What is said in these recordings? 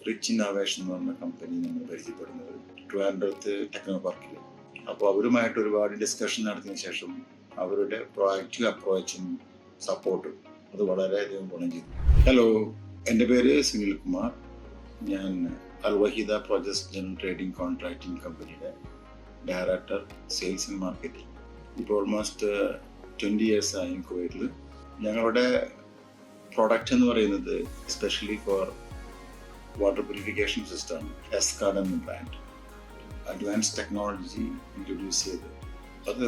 Rich innovation എന്ന് പറഞ്ഞ company നമ്മൾ പരിചയപ്പെടുന്നത് ട്രിവാൻഡ്രത്ത് ടെക്നോ പാർക്കിൽ. അപ്പോൾ അവരുമായിട്ട് ഒരുപാട് ഡിസ്കഷൻ നടത്തിയതിനു ശേഷം അവരുടെ പ്രോആക്റ്റീവ് അപ്രോച്ചും സപ്പോർട്ടും അത് വളരെയധികം ഗുണം ചെയ്തു. ഹലോ, എൻ്റെ പേര് സുനിൽ കുമാർ. ഞാൻ Al Waheeda projects general trading contracting കമ്പനിയുടെ ഡയറക്ടർ സെയിൽസ് ആൻഡ് മാർക്കറ്റിംഗ്. ഇപ്പോൾ ഓൾമോസ്റ്റ് 20 years ആയി കുവൈറ്റിൽ. ഞങ്ങളുടെ പ്രോഡക്റ്റ് എന്ന് പറയുന്നത് especially for water purification system എസ്കാഡ് എന്ന ബ്രാൻഡ് അഡ്വാൻസ് ടെക്നോളജി ഇൻട്രൊഡ്യൂസ് ചെയ്ത് അത്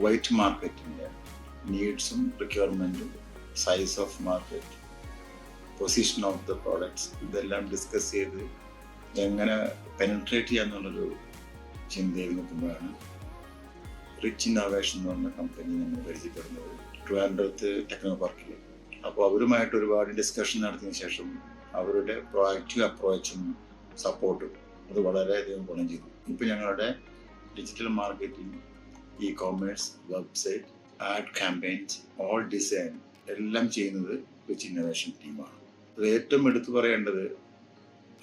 വൈറ്റ് മാർക്കറ്റിൻ്റെ നീഡ്സും റിക്വയർമെൻറ്റും size of market position of the products ഇതെല്ലാം ഡിസ്കസ് ചെയ്ത് എങ്ങനെ പെനട്രേറ്റ് ചെയ്യാന്നുള്ളൊരു ചിന്തയിൽ നിൽക്കുമ്പോഴാണ് റിച്ച് ഇന്നോവേഷൻ എന്ന് പറഞ്ഞ കമ്പനി നമ്മൾ പരിചയപ്പെടുന്നത് ട്രിവാൻഡ്രത്ത് ടെക്നോ പാർക്കിൽ. അപ്പോൾ അവരുമായിട്ട് ഒരുപാട് ഡിസ്കഷൻ നടത്തിയതിനു ശേഷം അവരുടെ പ്രോആക്റ്റീവ് അപ്രോച്ചും സപ്പോർട്ടും അത് വളരെയധികം ഗുണം ചെയ്തു. ഇപ്പോൾ ഞങ്ങളുടെ digital marketing, E commerce, website, add campaigns, all design എല്ലാം ചെയ്യുന്നത് റിച്ച് ഇന്നോവേഷൻ ടീമാണ്. അത് ഏറ്റവും എടുത്തു പറയേണ്ടത്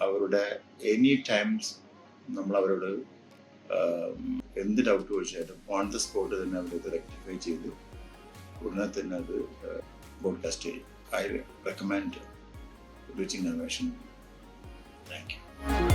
അവരുടെ എനി ടൈംസ് നമ്മൾ അവരോട് എന്ത് ഡൗട്ട് ചോദിച്ചാലും ഓൺ ദ സ്പോട്ട് തന്നെ അവരത് റെക്ടിഫൈ ചെയ്ത് ഉടനെ തന്നെ അത് ബ്രോഡ്കാസ്റ്റ് ചെയ്യും. I recommend rich innovation. Thank you.